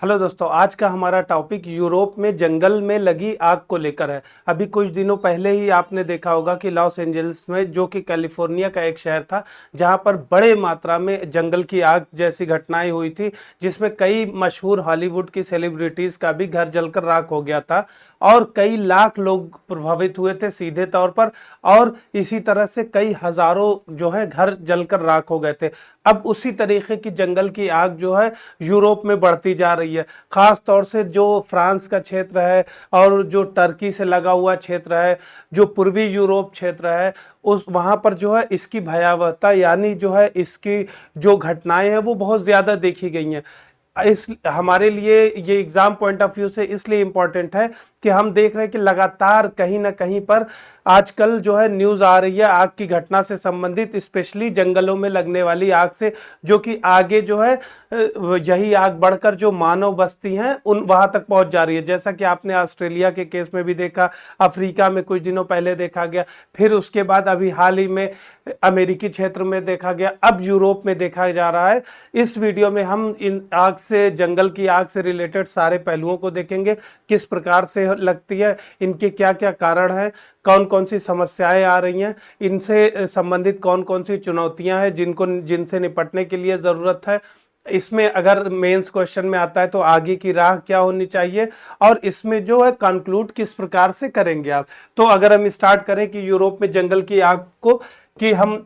Hello दोस्तों, आज का हमारा टॉपिक यूरोप में जंगल में लगी आग को लेकर है। अभी कुछ दिनों पहले ही आपने देखा होगा कि लॉस एंजल्स में, जो कि कैलिफोर्निया का एक शहर था, जहां पर बड़े मात्रा में जंगल की आग जैसी घटनाएं हुई थी, जिसमें कई मशहूर हॉलीवुड की सेलिब्रिटीज का भी घर जलकर राख हो गया था और कई लाख लोग प्रभावित हुए थे सीधे तौर पर। और इसी तरह से कई हजारों जो है घर जलकर राख हो गए थे। अब उसी तरीके की जंगल की आग जो है यूरोप में बढ़ती जा रही है। खास तौर से जो फ्रांस का क्षेत्र है और जो टर्की से लगा हुआ क्षेत्र है, जो पूर्वी यूरोप क्षेत्र है, उस वहां पर जो है इसकी भयावहता यानी जो है इसकी जो घटनाएं हैं वो बहुत ज्यादा देखी गई हैं। इस हमारे लिए ये एग्जाम पॉइंट ऑफ व्यू से इसलिए इम्पोर्टेंट है कि हम देख रहे हैं कि लगातार कहीं ना कहीं पर आजकल जो है न्यूज आ रही है आग की घटना से संबंधित, स्पेशली जंगलों में लगने वाली आग से, जो कि आगे जो है यही आग बढ़कर जो मानव बस्ती हैं उन वहां तक पहुंच जा रही है। जैसा कि आपने ऑस्ट्रेलिया के केस में भी देखा, अफ्रीका में कुछ दिनों पहले देखा गया, फिर उसके बाद अभी हाल ही में अमेरिकी क्षेत्र में देखा गया, अब यूरोप में देखा जा रहा है। इस वीडियो में हम इन आग से, जंगल की आग से रिलेटेड सारे पहलुओं को देखेंगे, किस प्रकार से लगती है, इनके क्या क्या कारण हैं, कौन कौन सी समस्याएं आ रही हैं, इनसे संबंधित कौन कौन सी चुनौतियां हैं जिनसे निपटने के लिए जरूरत है। इसमें अगर मेंस क्वेश्चन में आता है तो आगे की राह क्या होनी चाहिए और इसमें जो है कंक्लूड किस प्रकार से करेंगे आप। तो अगर हम स्टार्ट करें कि यूरोप में जंगल की आग को, कि हम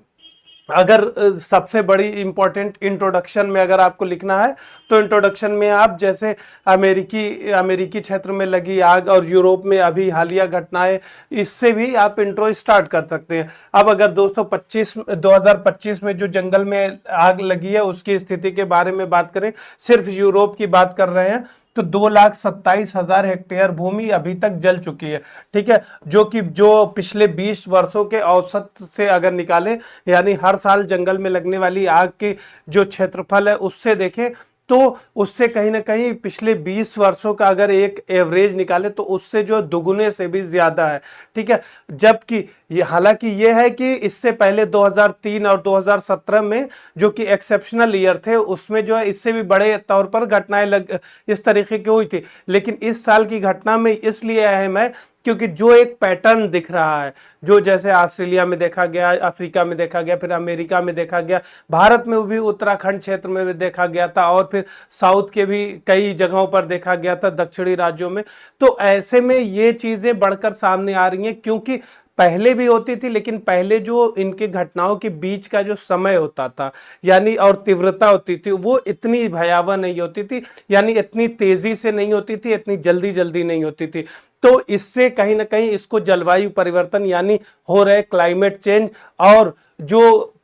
अगर सबसे बड़ी इंपॉर्टेंट इंट्रोडक्शन में अगर आपको लिखना है तो इंट्रोडक्शन में आप जैसे अमेरिकी क्षेत्र में लगी आग और यूरोप में अभी हालिया घटनाएं, इससे भी आप इंट्रो स्टार्ट कर सकते हैं। अब अगर दोस्तों 2025 में जो जंगल में आग लगी है उसकी स्थिति के बारे में बात करें, सिर्फ यूरोप की बात कर रहे हैं, तो 2,27,000 हेक्टेयर भूमि अभी तक जल चुकी है। ठीक है, जो पिछले 20 वर्षों के औसत से अगर निकालें, यानी हर साल जंगल में लगने वाली आग के जो क्षेत्रफल है उससे देखें, तो उससे कहीं ना कहीं पिछले 20 वर्षों का अगर एक एवरेज निकाले तो उससे जो दुगुने से भी ज्यादा है। ठीक है, जबकि ये, हालांकि ये है कि इससे पहले 2003 और 2017 में, जो कि एक्सेप्शनल ईयर थे, उसमें जो है इससे भी बड़े तौर पर घटनाएं इस तरीके की हुई थी। लेकिन इस साल की घटना में इसलिए अहम है क्योंकि जो एक पैटर्न दिख रहा है, जो जैसे ऑस्ट्रेलिया में देखा गया, अफ्रीका में देखा गया, फिर अमेरिका में देखा गया, भारत में भी उत्तराखंड क्षेत्र में भी देखा गया था और फिर साउथ के भी कई जगहों पर देखा गया था, दक्षिणी राज्यों में। तो ऐसे में ये चीजें बढ़कर सामने आ रही हैं, क्योंकि पहले भी होती थी लेकिन पहले जो इनके घटनाओं के बीच का जो समय होता था यानी और तीव्रता होती थी वो इतनी भयावह नहीं होती थी, यानी इतनी तेजी से नहीं होती थी, इतनी जल्दी जल्दी नहीं होती थी। तो इससे कहीं ना कहीं इसको जलवायु परिवर्तन यानी हो रहे क्लाइमेट चेंज और जो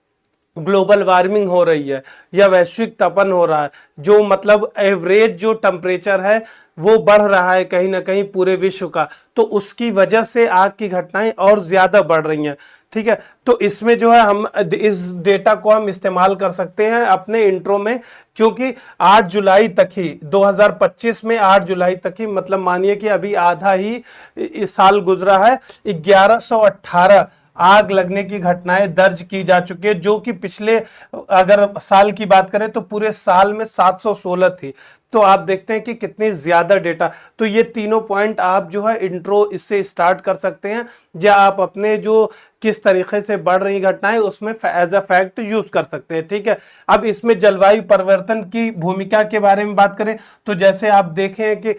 ग्लोबल वार्मिंग हो रही है या वैश्विक तपन हो रहा है, जो मतलब एवरेज जो टेम्परेचर है वो बढ़ रहा है कहीं ना कहीं पूरे विश्व का, तो उसकी वजह से आग की घटनाएं और ज्यादा बढ़ रही हैं। ठीक है, तो इसमें जो है हम इस डेटा को हम इस्तेमाल कर सकते हैं अपने इंट्रो में, क्योंकि 8 जुलाई तक ही 2025 में 8 जुलाई तक ही, मतलब मानिए कि अभी आधा ही इस साल गुजरा है, 1118 आग लगने की घटनाएं दर्ज की जा चुकी है, जो कि पिछले अगर साल की बात करें तो पूरे साल में 716 थी। तो आप देखते हैं कि कितनी ज्यादा डेटा। तो ये तीनों पॉइंट आप जो है इंट्रो इससे स्टार्ट कर सकते हैं, या आप अपने जो किस तरीके से बढ़ रही घटनाएं उसमें एज अ फैक्ट यूज कर सकते हैं। ठीक है, अब इसमें जलवायु परिवर्तन की भूमिका के बारे में बात करें तो जैसे आप देखें कि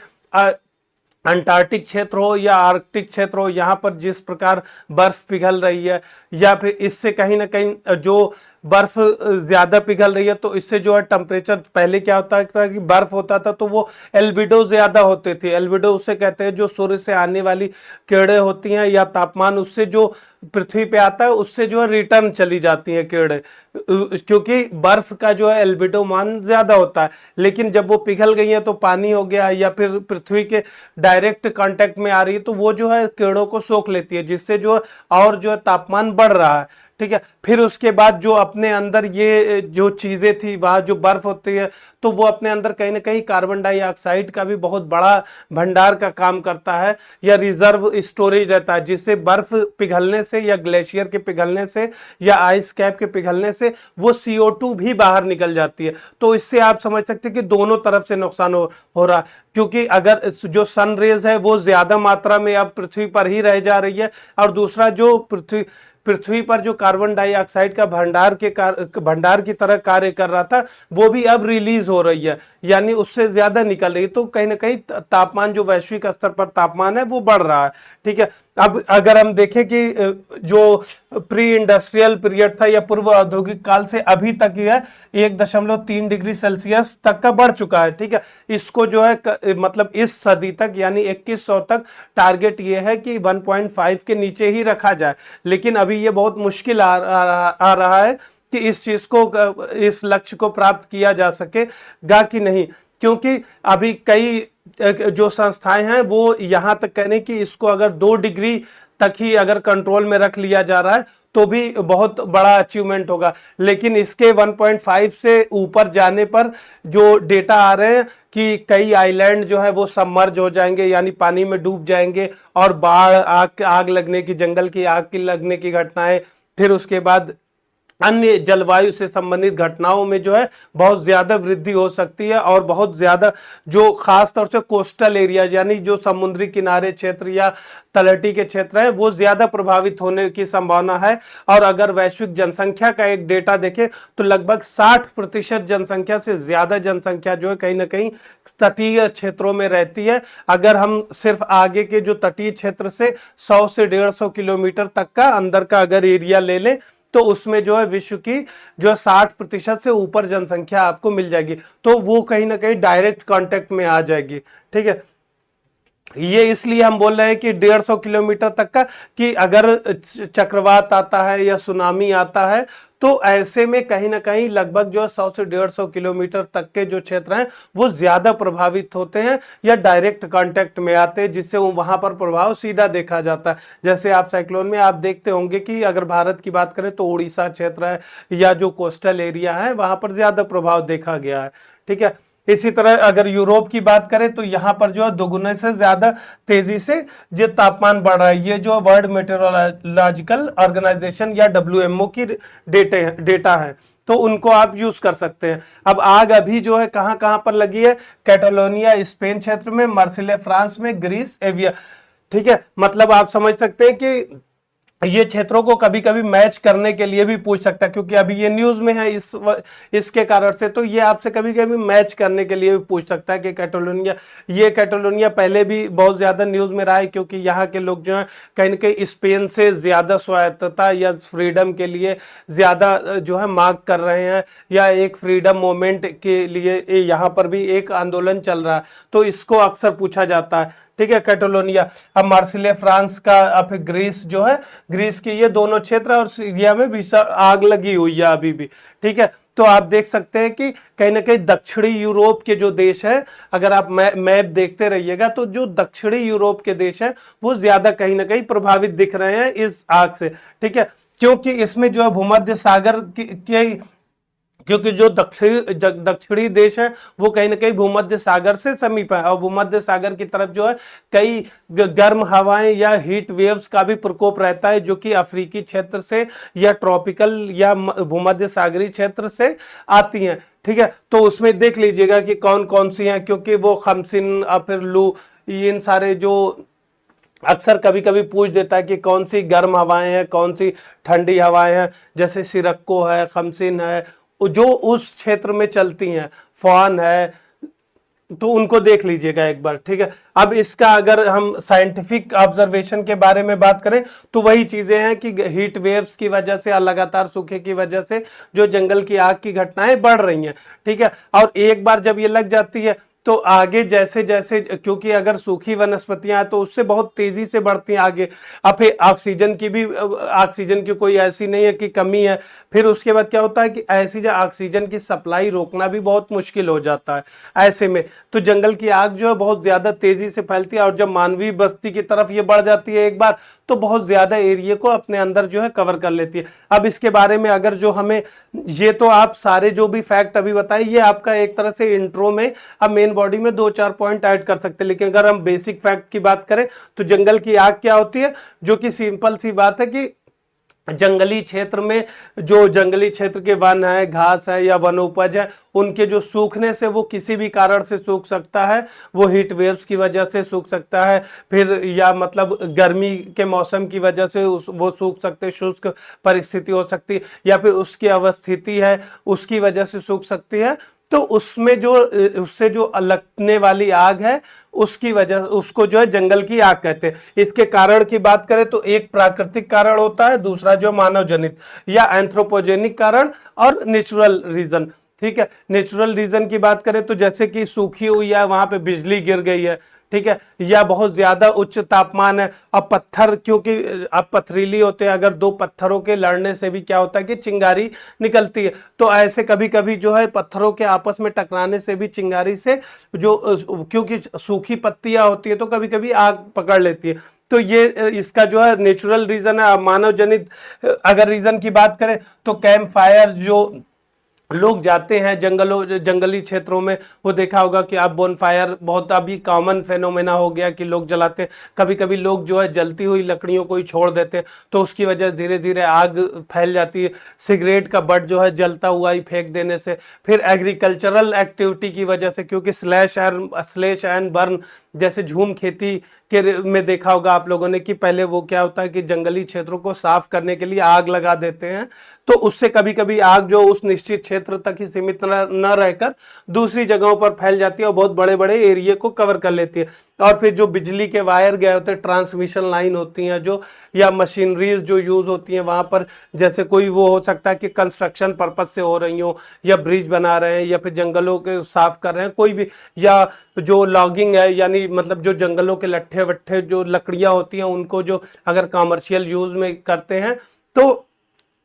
अंटार्कटिक क्षेत्र हो या आर्कटिक क्षेत्र हो, यहाँ पर जिस प्रकार बर्फ पिघल रही है, या फिर इससे कहीं ना कहीं जो बर्फ ज्यादा पिघल रही है तो इससे जो है टेम्परेचर, पहले क्या होता था कि बर्फ होता था तो वो एल्बिडो ज्यादा होते थे। एल्बिडो उसे कहते हैं जो सूर्य से आने वाली किरणें होती हैं या तापमान उससे जो पृथ्वी पे आता है उससे जो है रिटर्न चली जाती है किरणें, क्योंकि बर्फ का जो है एल्बिडो मान ज्यादा होता है। लेकिन जब वो पिघल गई है तो पानी हो गया या फिर पृथ्वी के डायरेक्ट कांटेक्ट में आ रही है तो वो जो है किरणों को सोख लेती है, जिससे जो और जो है तापमान बढ़ रहा है। ठीक है। फिर उसके बाद जो अपने अंदर ये जो चीजें थी, वहां जो बर्फ होती है तो वो अपने अंदर कहीं ना कहीं कार्बन डाइऑक्साइड का भी बहुत बड़ा भंडार का काम करता है, या रिजर्व स्टोरेज रहता है, जिससे बर्फ पिघलने से या ग्लेशियर के पिघलने से या आइस कैप के पिघलने से वो CO2 भी बाहर निकल जाती है। तो इससे आप समझ सकते हैं कि दोनों तरफ से नुकसान हो रहा, क्योंकि अगर जो सन रेज है वो ज्यादा मात्रा में अब पृथ्वी पर ही रह जा रही है, और दूसरा जो पृथ्वी पर जो कार्बन डाइऑक्साइड का भंडार की तरह कार्य कर रहा था वो भी अब रिलीज हो रही है, यानी उससे ज्यादा निकल रही है। तो कहीं ना कहीं तापमान, जो वैश्विक स्तर पर तापमान है वो बढ़ रहा है, ठीक है। अब अगर हम देखें कि जो प्री इंडस्ट्रियल पीरियड था या पूर्व औद्योगिक काल से अभी तक यह 1.3 डिग्री सेल्सियस तक का बढ़ चुका है, ठीक है। इसको जो है मतलब इस सदी तक यानी 2100 तक टारगेट ये है कि 1.5 के नीचे ही रखा जाए, लेकिन अभी ये बहुत मुश्किल आ रहा है कि इस चीज को, इस लक्ष्य को प्राप्त किया जा सकेगा कि नहीं, क्योंकि अभी कई जो संस्थाएं हैं वो यहां तक कहने कि इसको अगर 2 डिग्री तक ही अगर कंट्रोल में रख लिया जा रहा है तो भी बहुत बड़ा अचीवमेंट होगा। लेकिन इसके 1.5 से ऊपर जाने पर जो डेटा आ रहे हैं कि कई आइलैंड जो है वो सबमर्ज हो जाएंगे, यानी पानी में डूब जाएंगे, और बाढ़, आग लगने की, जंगल की आग की लगने की घटनाएं, फिर उसके बाद अन्य जलवायु से संबंधित घटनाओं में जो है बहुत ज्यादा वृद्धि हो सकती है, और बहुत ज्यादा जो खास तौर से कोस्टल एरिया यानी जो समुद्री किनारे क्षेत्र या तलहटी के क्षेत्र है वो ज्यादा प्रभावित होने की संभावना है। और अगर वैश्विक जनसंख्या का एक डेटा देखें तो लगभग 60% जनसंख्या से ज्यादा जनसंख्या जो है कहीं ना कहीं तटीय क्षेत्रों में रहती है। अगर हम सिर्फ आगे के जो तटीय क्षेत्र से 100 से 150 किलोमीटर तक का अंदर का अगर एरिया ले लें तो उसमें जो है विश्व की जो 60% से ऊपर जनसंख्या आपको मिल जाएगी, तो वो कहीं ना कहीं डायरेक्ट कांटेक्ट में आ जाएगी, ठीक है। ये इसलिए हम बोल रहे हैं कि 150 किलोमीटर तक का, कि अगर चक्रवात आता है या सुनामी आता है तो ऐसे में कहीं ना कहीं लगभग जो 100 से 150 किलोमीटर तक के जो क्षेत्र हैं वो ज्यादा प्रभावित होते हैं या डायरेक्ट कांटेक्ट में आते हैं, जिससे वहां पर प्रभाव सीधा देखा जाता है। जैसे आप साइक्लोन में आप देखते होंगे कि अगर भारत की बात करें तो उड़ीसा क्षेत्र है या जो कोस्टल एरिया है वहां पर ज्यादा प्रभाव देखा गया है, ठीक है। इसी तरह अगर यूरोप की बात करें तो यहां पर जो है दोगुने से ज्यादा तेजी से जो तापमान बढ़ रहा है। ये जो वर्ल्ड मेटेरोलॉजिकल ऑर्गेनाइजेशन या WMO की डेटा है, तो उनको आप यूज कर सकते हैं। अब आग अभी जो है कहां कहां पर लगी है, कैटालोनिया स्पेन क्षेत्र में, मार्सिले फ्रांस में, ग्रीस, एविया, ठीक है। मतलब आप समझ सकते हैं कि ये क्षेत्रों को कभी कभी मैच करने के लिए भी पूछ सकता है, क्योंकि अभी ये न्यूज में है इसके कारण से, तो ये आपसे कभी कभी मैच करने के लिए भी पूछ सकता है कि कैटालोनिया पहले भी बहुत ज्यादा न्यूज में रहा है, क्योंकि यहाँ के लोग जो है कहीं ना कहीं स्पेन से ज्यादा स्वायत्तता या फ्रीडम के लिए ज्यादा जो है मांग कर रहे हैं, या एक फ्रीडम मूवमेंट के लिए यहाँ पर भी एक आंदोलन चल रहा है, तो इसको अक्सर पूछा जाता है, ठीक है। कैटालोनिया, अब मार्सिले फ्रांस का, अब ग्रीस जो है, ग्रीस के ये दोनों क्षेत्र, और सीरिया में भी आग लगी हुई है अभी भी, ठीक है। तो आप देख सकते हैं कि कहीं ना कहीं दक्षिणी यूरोप के जो देश है, अगर आप मैप देखते रहिएगा तो जो दक्षिणी यूरोप के देश है वो ज्यादा कहीं ना कहीं प्रभावित दिख रहे हैं इस आग से, ठीक है। क्योंकि इसमें जो है भूमध्य सागर क्योंकि जो दक्षिणी देश है वो कहीं ना कहीं भूमध्य सागर से समीप है, और भूमध्य सागर की तरफ जो है कई गर्म हवाएं या हीट वेव्स का भी प्रकोप रहता है, जो कि अफ्रीकी क्षेत्र से या ट्रॉपिकल या भूमध्य सागरीय क्षेत्र से आती हैं, ठीक है। तो उसमें देख लीजिएगा कि कौन कौन सी हैं, क्योंकि वो खमसिन और फिर लू, इन सारे जो अक्सर कभी कभी पूछ देता है कि कौन सी गर्म हवाएं हैं, कौन सी ठंडी हवाएं हैं, जैसे सिरक्को है, खमसिन है, जो उस क्षेत्र में चलती हैं, फॉन है, तो उनको देख लीजिएगा एक बार, ठीक है। अब इसका अगर हम साइंटिफिक ऑब्जर्वेशन के बारे में बात करें तो वही चीजें हैं कि हीट वेव्स की वजह से, लगातार सूखे की वजह से जो जंगल की आग की घटनाएं बढ़ रही हैं, ठीक है। और एक बार जब ये लग जाती है तो आगे जैसे जैसे, क्योंकि अगर सूखी वनस्पतियां हैं तो उससे बहुत तेजी से बढ़ती हैं आगे। अब फिर ऑक्सीजन की कोई ऐसी नहीं है कि कमी है, फिर उसके बाद क्या होता है कि ऐसी जो ऑक्सीजन की सप्लाई रोकना भी बहुत मुश्किल हो जाता है। ऐसे में तो जंगल की आग जो है बहुत ज्यादा तेजी से फैलती है, और जब मानवीय बस्ती की तरफ ये बढ़ जाती है एक बार, तो बहुत ज्यादा एरिया को अपने अंदर जो है कवर कर लेती है। अब इसके बारे में अगर जो हमें, ये तो आप सारे जो भी फैक्ट अभी बताए ये आपका एक तरह से इंट्रो में, अब मेन बॉडी में 2-4 पॉइंट ऐड कर सकते हैं, लेकिन अगर हम बेसिक फैक्ट की बात करें तो जंगल की आग क्या होती है, जो कि सिंपल सी बात है कि जंगली क्षेत्र में जो जंगली क्षेत्र के वन है, घास है या वनोपज है, उनके जो सूखने से वो किसी भी कारण से सूख सकता है, वो हीट वेव्स की वजह से सूख सकता है, फिर या मतलब गर्मी के मौसम की वजह से वो सूख सकते, शुष्क परिस्थिति हो सकती है, या फिर उसकी अवस्थिति है उसकी वजह से सूख सकती है। तो उसमें जो उससे जो लगने वाली आग है उसकी वजह, उसको जो है जंगल की आग कहते हैं। इसके कारण की बात करें तो एक प्राकृतिक कारण होता है, दूसरा जो मानव जनित या एंथ्रोपोजेनिक कारण, और नेचुरल रीजन। ठीक है, नेचुरल रीजन की बात करें तो जैसे कि सूखी हुई है, वहां पे बिजली गिर गई है, ठीक है, या बहुत ज्यादा उच्च तापमान है। अब पत्थर, क्योंकि अब पथरीली होते हैं, अगर दो पत्थरों के लड़ने से भी क्या होता है कि चिंगारी निकलती है, तो ऐसे कभी कभी जो है पत्थरों के आपस में टकराने से भी चिंगारी से जो, क्योंकि सूखी पत्तियां होती है तो कभी कभी आग पकड़ लेती है। तो ये इसका जो है नेचुरल रीजन है। मानव जनित अगर रीजन की बात करें तो कैंप फायर, जो लोग जाते हैं जंगलों, जंगली क्षेत्रों में, वो देखा होगा कि अब बोनफायर बहुत अभी कॉमन फेनोमेना हो गया कि लोग जलाते हैं। कभी कभी लोग जो है जलती हुई लकड़ियों को ही छोड़ देते हैं, तो उसकी वजह से धीरे धीरे आग फैल जाती है। सिगरेट का बट जो है जलता हुआ ही फेंक देने से, फिर एग्रीकल्चरल एक्टिविटी की वजह से, क्योंकि स्लैश एंड बर्न जैसे झूम खेती के में देखा होगा आप लोगों ने कि पहले वो क्या होता है कि जंगली क्षेत्रों को साफ करने के लिए आग लगा देते हैं, तो उससे कभी कभी आग जो उस निश्चित क्षेत्र तक ही सीमित न रहकर दूसरी जगहों पर फैल जाती है और बहुत बड़े बड़े एरिया को कवर कर लेती है। और फिर जो बिजली के वायर गए होते हैं, ट्रांसमिशन लाइन होती हैं जो, या मशीनरीज जो यूज होती हैं वहां पर, जैसे कोई वो हो सकता है कि कंस्ट्रक्शन पर्पज से हो रही हो, या ब्रिज बना रहे हैं, या फिर जंगलों के साफ कर रहे हैं कोई भी, या जो लॉगिंग है, यानी मतलब जो जंगलों के लट्ठे वट्ठे जो लकड़ियां होती हैं उनको जो अगर कॉमर्शियल यूज में करते हैं, तो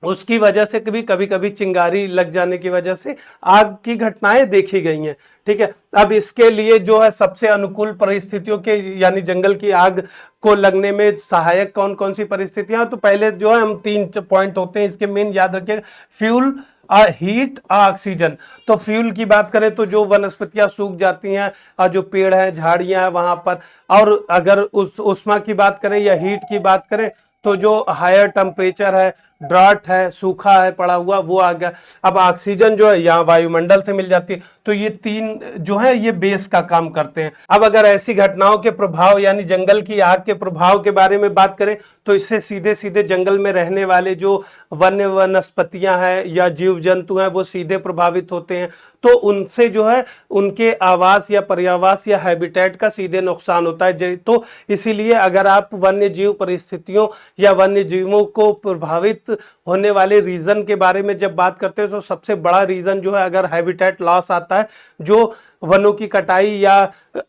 उसकी वजह से कभी कभी चिंगारी लग जाने की वजह से आग की घटनाएं देखी गई हैं। ठीक है, अब इसके लिए जो है सबसे अनुकूल परिस्थितियों के, यानी जंगल की आग को लगने में सहायक कौन कौन सी परिस्थितियां, तो पहले जो है हम 3 पॉइंट होते हैं इसके मेन, याद रखिएगा। Fuel, heat, oxygen. तो फ्यूल की बात करें तो जो वनस्पतियां सूख जाती हैं और जो पेड़ हैं, झाड़ियां हैं वहां पर, और अगर उष्मा की बात करें या हीट की बात करें तो जो हायर टेम्परेचर है, ड्राट है, सूखा है पड़ा हुआ, वो आ गया। अब ऑक्सीजन जो है यहाँ वायुमंडल से मिल जाती है। तो ये 3 जो है ये बेस का काम करते हैं। अब अगर ऐसी घटनाओं के प्रभाव, यानी जंगल की आग के प्रभाव के बारे में बात करें तो इससे सीधे सीधे जंगल में रहने वाले जो वन्य वनस्पतियां हैं या जीव जंतु हैं वो सीधे प्रभावित होते हैं। तो उनसे जो है उनके आवास या पर्यावास या हैबिटेट का सीधे नुकसान होता है। तो इसीलिए अगर आप वन्य जीव परिस्थितियों या वन्य जीवों को प्रभावित होने वाले रीजन के बारे में जब बात करते हैं तो सबसे बड़ा रीजन जो है अगर हैबिटेट लॉस आता है, जो वनों की कटाई या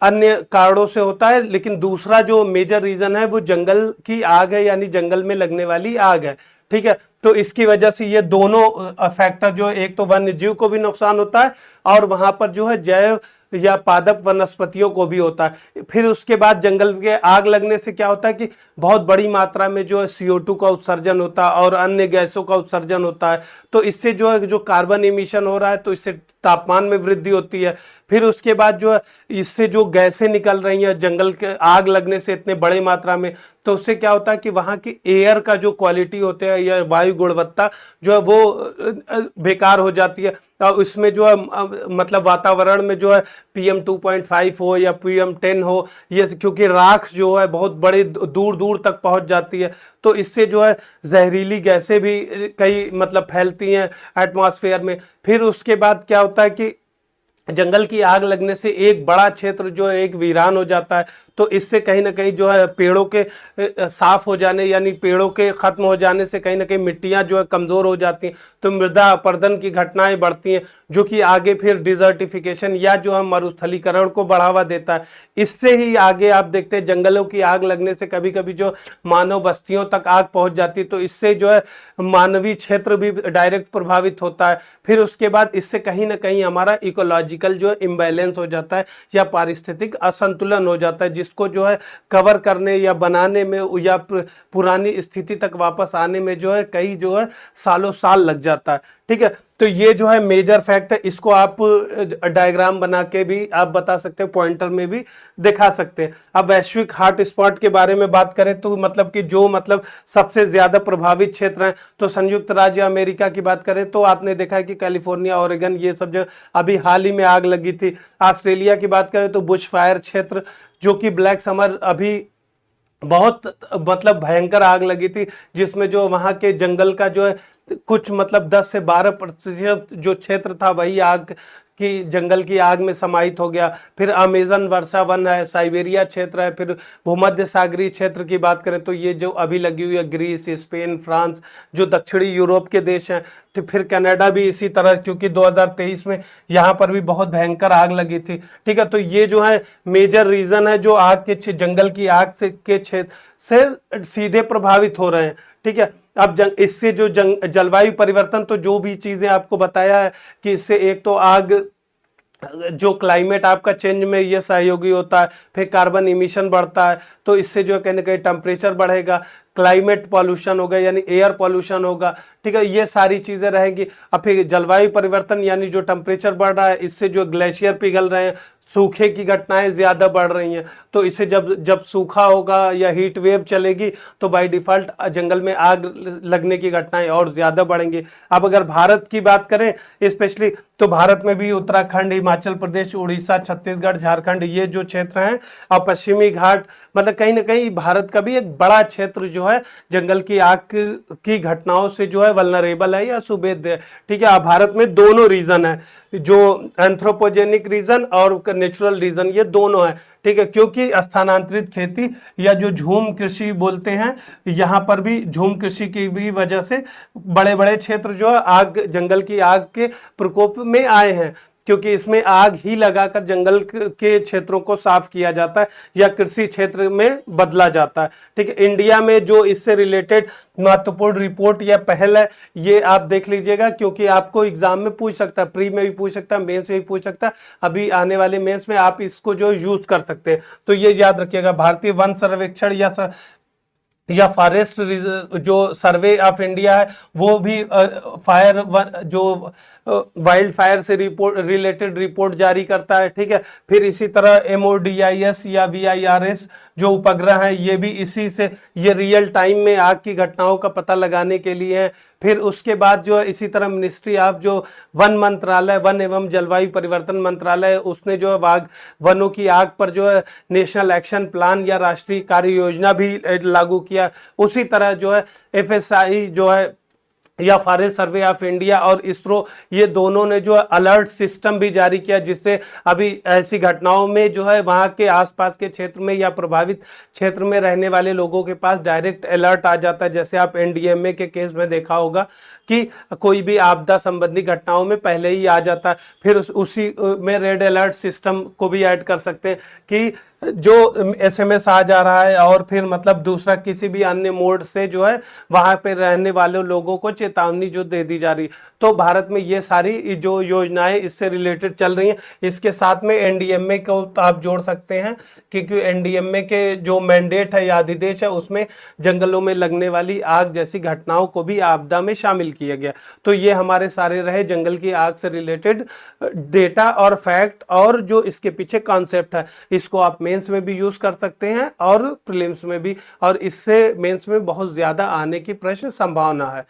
अन्य कारणों से होता है। लेकिन दूसरा जो मेजर रीजन है वो जंगल की आग है, यानी जंगल में लगने वाली आग है। ठीक है, तो इसकी वजह से ये दोनों फैक्टर जो, एक तो वन्य जीव को भी नुकसान होता है और वहां पर जो है जैव या पादप वनस्पतियों को भी होता है। फिर उसके बाद जंगल के आग लगने से क्या होता है कि बहुत बड़ी मात्रा में जो है CO2 का उत्सर्जन होता है और अन्य गैसों का उत्सर्जन होता है। तो इससे जो है जो कार्बन इमिशन हो रहा है तो इससे तापमान में वृद्धि होती है। फिर उसके बाद जो है इससे जो गैसें निकल रही हैं जंगल के आग लगने से इतने बड़े मात्रा में, तो उससे क्या होता है कि वहां की एयर का जो क्वालिटी होते हैं या वायु गुणवत्ता जो है वो बेकार हो जाती है। और इसमें जो है मतलब वातावरण में जो है PM 2.5 हो या PM 10 हो, ये क्योंकि राख जो है बहुत बड़े दूर दूर तक पहुंच जाती है, तो इससे जो है जहरीली गैसें भी कई मतलब फैलती हैं एटमॉस्फेयर में। फिर उसके बाद क्या होता है कि जंगल की आग लगने से एक बड़ा क्षेत्र जो है एक वीरान हो जाता है। तो इससे कहीं ना कहीं जो है पेड़ों के साफ हो जाने, यानी पेड़ों के खत्म हो जाने से कहीं ना कहीं मिट्टियां जो है कमजोर हो जाती हैं, तो मृदा अपरदन की घटनाएं बढ़ती हैं, जो कि आगे फिर डिजर्टिफिकेशन या जो है मरुस्थलीकरण को बढ़ावा देता है। इससे ही आगे आप देखते हैं जंगलों की आग लगने से कभी कभी जो मानव बस्तियों तक आग पहुंच जाती है, तो इससे जो है मानवीय क्षेत्र भी डायरेक्ट प्रभावित होता है। फिर उसके बाद इससे कहीं ना कहीं हमारा इकोलॉजिकल जो इम्बैलेंस हो जाता है या पारिस्थितिक असंतुलन हो जाता है, जिसको जो है कवर करने या बनाने में या पुरानी स्थिति तक वापस आने में जो है कई जो है सालों साल लग जाता है। ठीक है, तो ये जो है मेजर फैक्ट है, इसको आप डायग्राम बना के भी आप बता सकते हैं, पॉइंटर में भी दिखा सकते हैं। अब वैश्विक हॉट स्पॉट के बारे में बात करें तो मतलब कि जो मतलब सबसे ज्यादा प्रभावित क्षेत्र हैं, तो संयुक्त राज्य अमेरिका की बात करें तो आपने देखा है कि कैलिफोर्निया, ओरेगन, ये सब जो अभी हाल ही में आग लगी थी। ऑस्ट्रेलिया की बात करें तो बुश फायर क्षेत्र, जो कि ब्लैक समर अभी बहुत मतलब भयंकर आग लगी थी, जिसमें जो वहां के जंगल का जो है कुछ मतलब 10 से 12% जो क्षेत्र था वही आग की जंगल की आग में समाहित हो गया। फिर अमेजन वर्षा वन है, साइबेरिया क्षेत्र है। फिर भूमध्य सागरीय क्षेत्र की बात करें तो ये जो अभी लगी हुई है ग्रीस, स्पेन, फ्रांस, जो दक्षिणी यूरोप के देश हैं। तो फिर कनाडा भी इसी तरह, क्योंकि 2023 में यहाँ पर भी बहुत भयंकर आग लगी थी। ठीक है, तो ये जो है मेजर रीजन है जो आग के जंगल की आग से के क्षेत्र से सीधे प्रभावित हो रहे हैं। ठीक है, अब इससे जो जलवायु परिवर्तन, तो जो भी चीजें आपको बताया है कि इससे एक तो आग जो क्लाइमेट आपका चेंज में ये सहयोगी होता है, फिर कार्बन इमिशन बढ़ता है, तो इससे जो कहीं ना कहीं टेम्परेचर बढ़ेगा, क्लाइमेट पॉल्यूशन होगा यानी एयर पॉल्यूशन होगा। ठीक है, ये सारी चीजें रहेंगी। अब फिर जलवायु परिवर्तन यानी जो टेम्परेचर बढ़ रहा है, इससे जो ग्लेशियर पिघल रहे हैं, सूखे की घटनाएं ज्यादा बढ़ रही हैं, तो इससे जब सूखा होगा या हीट वेव चलेगी तो बाय डिफॉल्ट जंगल में आग लगने की घटनाएं और ज्यादा बढ़ेंगी। अब अगर भारत की बात करें स्पेशली, तो भारत में भी उत्तराखंड, हिमाचल प्रदेश, उड़ीसा, छत्तीसगढ़, झारखंड, ये जो क्षेत्र हैं, और पश्चिमी घाट, मतलब कहीं ना कहीं भारत का भी एक बड़ा क्षेत्र जो है जंगल की आग की घटनाओं से जो है वल्नरेबल है या सुभेद्य है। ठीक है, भारत में दोनों रीजन है, जो एंथ्रोपोजेनिक रीजन और नेचुरल रीजन, ये दोनों है। ठीक है, क्योंकि स्थानांतरित खेती या जो झूम कृषि बोलते हैं, यहाँ पर भी झूम कृषि की भी वजह से बड़े बड़े क्षेत्र जो है आग, जंगल की आग के प्रकोप में आए हैं, क्योंकि इसमें आग ही लगाकर जंगल के क्षेत्रों को साफ किया जाता है या कृषि क्षेत्र में बदला जाता है। ठीक है, इंडिया में जो इससे रिलेटेड महत्वपूर्ण रिपोर्ट या पहल है, ये आप देख लीजिएगा, क्योंकि आपको एग्जाम में पूछ सकता है, प्री में भी पूछ सकता है, मेंस में भी पूछ सकता है, अभी आने वाले मेंस में आप इसको जो यूज कर सकते हैं। तो ये याद रखिएगा, भारतीय वन सर्वेक्षण या फॉरेस्ट जो सर्वे ऑफ इंडिया है, वो भी फायर जो वाइल्ड फायर से रिलेटेड रिपोर्ट जारी करता है। ठीक है, फिर इसी तरह MODIS या VIRS जो उपग्रह है, ये भी इसी से, ये रियल टाइम में आग की घटनाओं का पता लगाने के लिए है। फिर उसके बाद जो है इसी तरह मिनिस्ट्री ऑफ जो वन मंत्रालय, वन एवं जलवायु परिवर्तन मंत्रालय, उसने जो है वनों की आग पर जो है नेशनल एक्शन प्लान या राष्ट्रीय कार्य योजना भी लागू किया। उसी तरह जो है FSI जो है या फॉरेस्ट सर्वे ऑफ इंडिया और इसरो, ये दोनों ने जो है अलर्ट सिस्टम भी जारी किया, जिससे अभी ऐसी घटनाओं में जो है वहां के आसपास के क्षेत्र में या प्रभावित क्षेत्र में रहने वाले लोगों के पास डायरेक्ट अलर्ट आ जाता है। जैसे आप NDMA के केस में देखा होगा कि कोई भी आपदा संबंधी घटनाओं में पहले ही आ जाता है। फिर उसी में रेड अलर्ट सिस्टम को भी ऐड कर सकते हैं कि जो SMS आ जा रहा है, और फिर मतलब दूसरा किसी भी अन्य मोड से जो है वहां पे रहने वाले लोगों को चेतावनी जो दे दी जा रही। तो भारत में ये सारी जो योजनाएं इससे रिलेटेड चल रही हैं। इसके साथ में NDMA को तो आप जोड़ सकते हैं, क्योंकि NDMA के जो मैंडेट है या अधिदेश है, उसमें जंगलों में लगने वाली आग जैसी घटनाओं को भी आपदा में शामिल किया गया। तो ये हमारे सारे रहे जंगल की आग से रिलेटेड डेटा और फैक्ट, और जो इसके पीछे कॉन्सेप्ट है, इसको आप मेंस में भी यूज कर सकते हैं और प्रीलिम्स में भी, और इससे मेंस में बहुत ज्यादा आने की प्रश्न संभावना है।